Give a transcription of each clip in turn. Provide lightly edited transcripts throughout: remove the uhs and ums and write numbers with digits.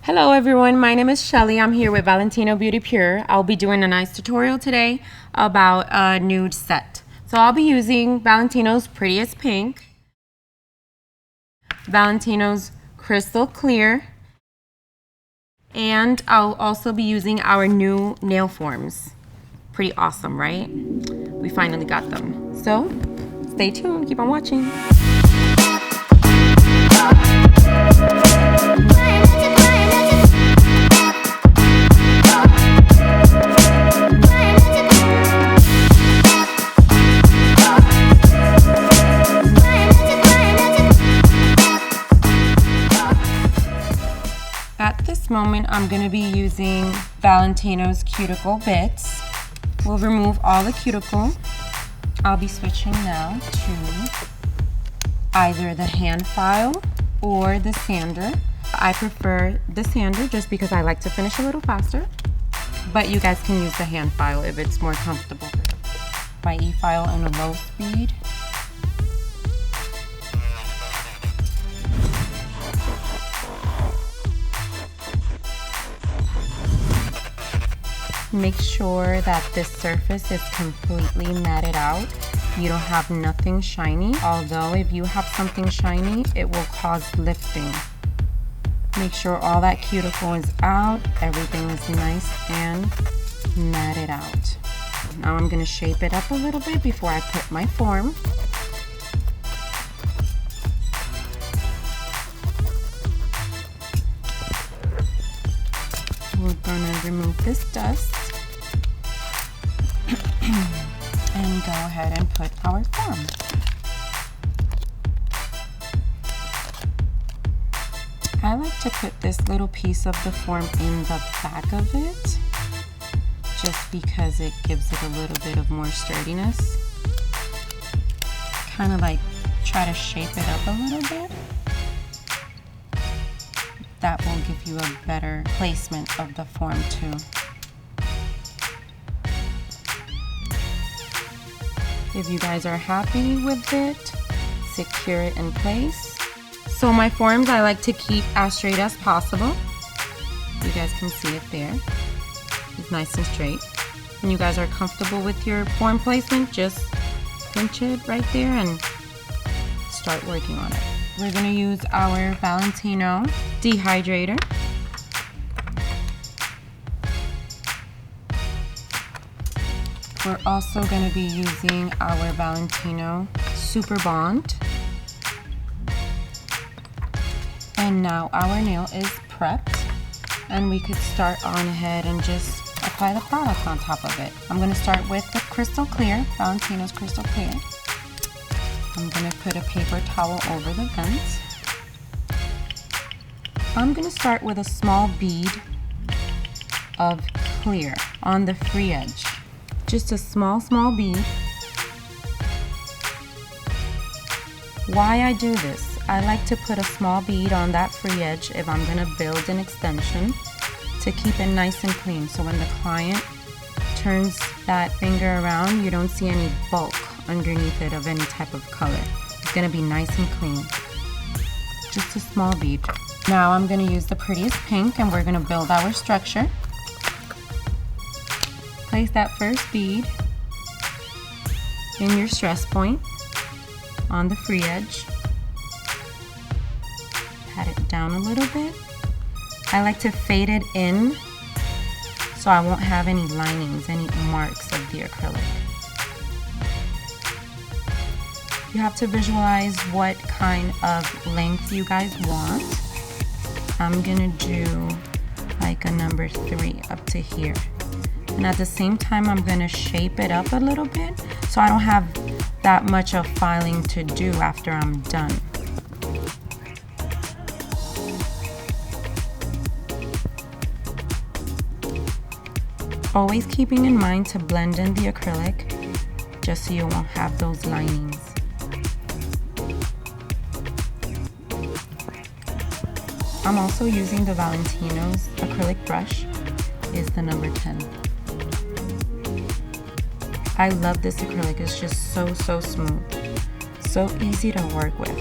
Hello everyone, my name is Shelly. I'm here with Valentino Beauty Pure. I'll be doing a nice tutorial today about a nude set. So I'll be using Valentino's Prettiest Pink, Valentino's Crystal Clear, and I'll also be using our new nail forms. Pretty awesome, right? We finally got them. So stay tuned, keep on watching. At this moment, I'm going to be using Valentino's Cuticle Bits. We'll remove all the cuticle. I'll be switching now to either the hand file or the sander. I prefer the sander just because I like to finish a little faster, but you guys can use the hand file if it's more comfortable. My e-file on a low speed. Make sure that this surface is completely matted out. You don't have nothing shiny, although if you have something shiny, it will cause lifting. Make sure all that cuticle is out, everything is nice and matted out. Now I'm going to shape it up a little bit before I put my form. We're going to remove this dust and go ahead and put our form. I like to put this little piece of the form in the back of it just because it gives it a little bit of more sturdiness. Kind of like try to shape it up a little bit. That will give you a better placement of the form too. If you guys are happy with it, secure it in place. So my forms I like to keep as straight as possible. You guys can see it there. It's nice and straight. When you guys are comfortable with your form placement, just pinch it right there and start working on it. We're going to use our Valentino dehydrator. We're also going to be using our Valentino Super Bond. And now our nail is prepped, and we could start on ahead and just apply the product on top of it. I'm going to start with the Crystal Clear, Valentino's Crystal Clear. I'm going to put a paper towel over the vents. I'm going to start with a small bead of clear on the free edge. Just a small bead. Why I do this? I like to put a small bead on that free edge if I'm going to build an extension to keep it nice and clean, so when the client turns that finger around, you don't see any bulk underneath it of any type of color. It's going to be nice and clean. Just a small bead. Now I'm going to use the Prettiest Pink and we're going to build our structure. Place that first bead in your stress point on the free edge. Pat it down a little bit. I like to fade it in so I won't have any linings, any marks of the acrylic. You have to visualize what kind of length you guys want. I'm gonna do like a number 3 up to here. And at the same time, I'm gonna shape it up a little bit so I don't have that much of filing to do after I'm done. Always keeping in mind to blend in the acrylic just so you won't have those linings. I'm also using the Valentino's acrylic brush. It's the number 10. I love this acrylic. It's just so smooth. So easy to work with.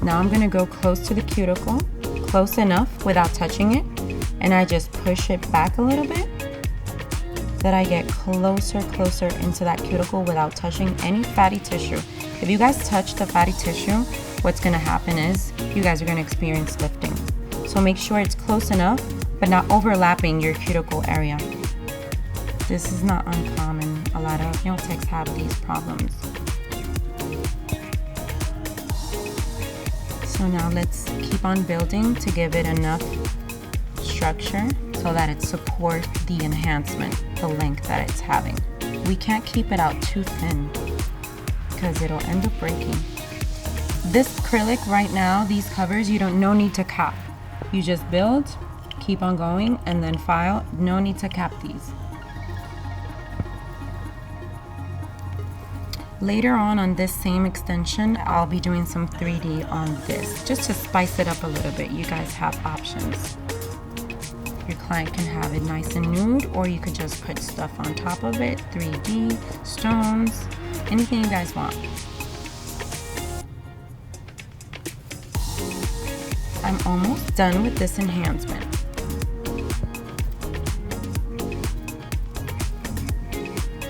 Now I'm gonna go close to the cuticle, close enough without touching it, and I just push it back a little bit so that I get closer into that cuticle without touching any fatty tissue. If you guys touch the fatty tissue, what's gonna happen is you guys are gonna experience lifting. So make sure it's close enough, but not overlapping your cuticle area. This is not uncommon. A lot of nail techs have these problems. So now let's keep on building to give it enough structure so that it supports the enhancement, the length that it's having. We can't keep it out too thin because it'll end up breaking. This acrylic right now, these covers, no need to cap. You just build, keep on going, and then file. No need to cap these. Later on this same extension, I'll be doing some 3D on this, just to spice it up a little bit. You guys have options. Your client can have it nice and nude, or you could just put stuff on top of it, 3D, stones, anything you guys want. I'm almost done with this enhancement.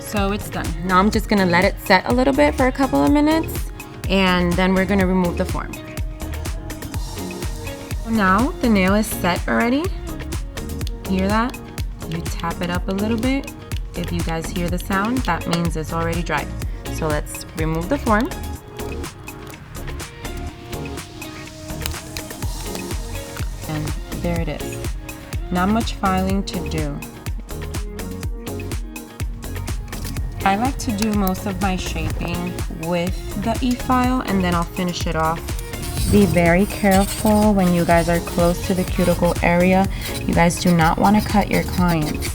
So it's done. Now I'm just gonna let it set a little bit for a couple of minutes, and then we're gonna remove the form. Now the nail is set already. Hear that? You tap it up a little bit. If you guys hear the sound, that means it's already dry. So let's remove the form. And there it is. Not much filing to do. I like to do most of my shaping with the e-file, and then I'll finish it off. Be very careful when you guys are close to the cuticle area. You guys do not want to cut your clients.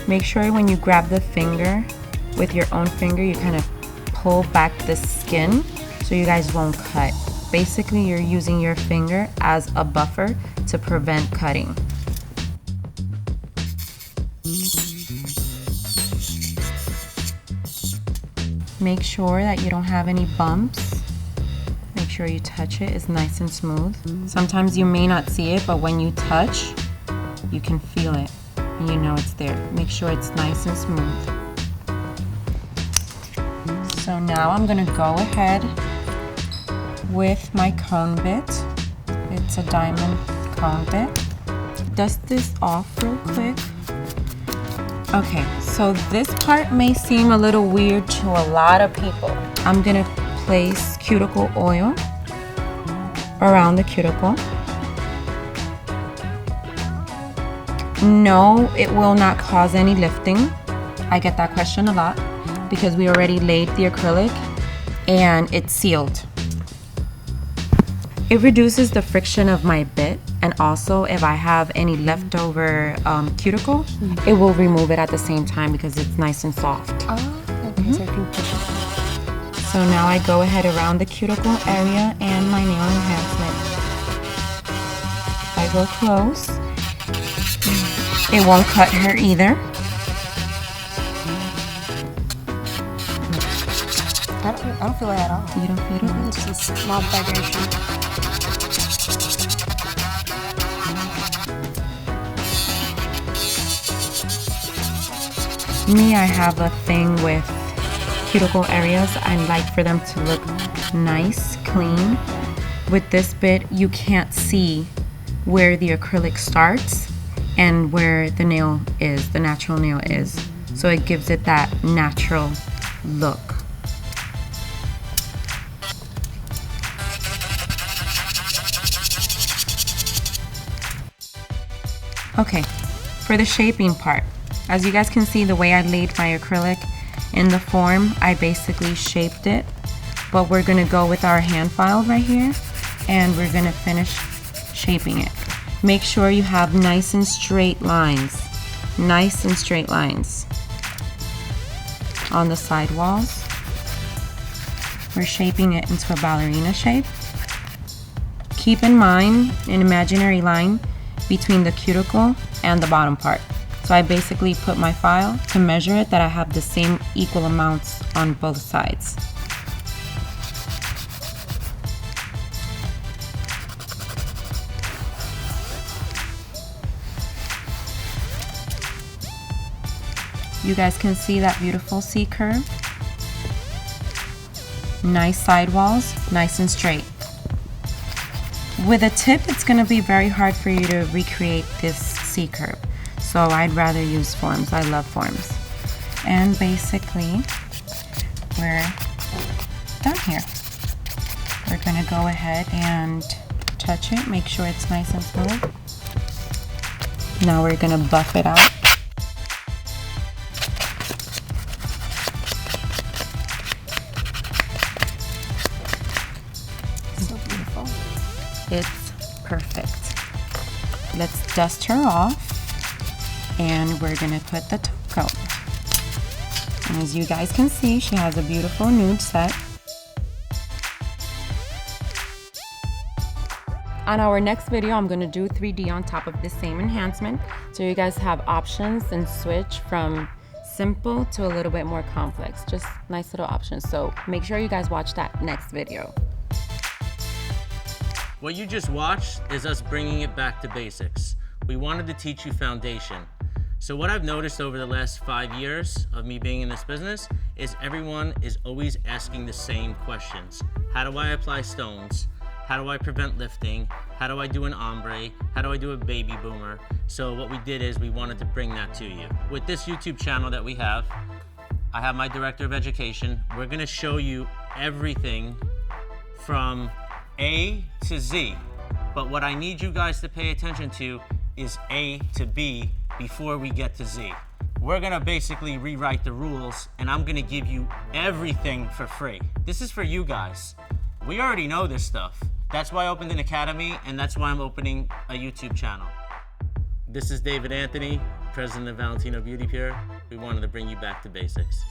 Make sure when you grab the finger, with your own finger, you kind of pull back the skin so you guys won't cut. Basically, you're using your finger as a buffer to prevent cutting. Make sure that you don't have any bumps. Make sure you touch it, it's nice and smooth. Sometimes you may not see it, but when you touch, you can feel it and you know it's there. Make sure it's nice and smooth. So now I'm gonna go ahead with my cone bit. It's a diamond cone bit. Dust this off real quick. Okay, so this part may seem a little weird to a lot of people. I'm gonna place cuticle oil around the cuticle. No, it will not cause any lifting. I get that question a lot because we already laid the acrylic and it's sealed. It reduces the friction of my bit, and also if I have any leftover cuticle, it will remove it at the same time because it's nice and soft. Oh, okay. So I can push it. So now I go ahead around the cuticle area and my nail enhancement. I go close. It won't cut her either. I don't feel it at all. You don't feel it? It's just a small vibration. Me, I have a thing with cuticle areas. I like for them to look nice, clean. With this bit, you can't see where the acrylic starts and where the nail is, the natural nail is. So it gives it that natural look. Okay, for the shaping part, as you guys can see, the way I laid my acrylic in the form, I basically shaped it, but we're gonna go with our hand file right here and we're gonna finish shaping it. Make sure you have nice and straight lines on the side walls. We're shaping it into a ballerina shape. Keep in mind an imaginary line between the cuticle and the bottom part. So I basically put my file to measure it that I have the same equal amounts on both sides. You guys can see that beautiful C curve. Nice sidewalls, nice and straight. With a tip, it's gonna be very hard for you to recreate this C curve. So I'd rather use forms. I love forms. And basically, we're done here. We're gonna go ahead and touch it, make sure it's nice and smooth. Now we're gonna buff it out. So beautiful. It's perfect. Let's dust her off, and we're gonna put the top coat. And as you guys can see, she has a beautiful nude set. On our next video, I'm gonna do 3D on top of this same enhancement. So you guys have options and switch from simple to a little bit more complex. Just nice little options. So make sure you guys watch that next video. What you just watched is us bringing it back to basics. We wanted to teach you foundation. So what I've noticed over the last 5 years of me being in this business is everyone is always asking the same questions. How do I apply stones? How do I prevent lifting? How do I do an ombre? How do I do a baby boomer? So what we did is we wanted to bring that to you. With this YouTube channel that we have, I have my director of education. We're gonna show you everything from A to Z. But what I need you guys to pay attention to is A to B before we get to Z. We're gonna basically rewrite the rules, and I'm gonna give you everything for free. This is for you guys. We already know this stuff. That's why I opened an academy, and that's why I'm opening a YouTube channel. This is David Anthony, president of Valentino Beauty Care. We wanted to bring you back to basics.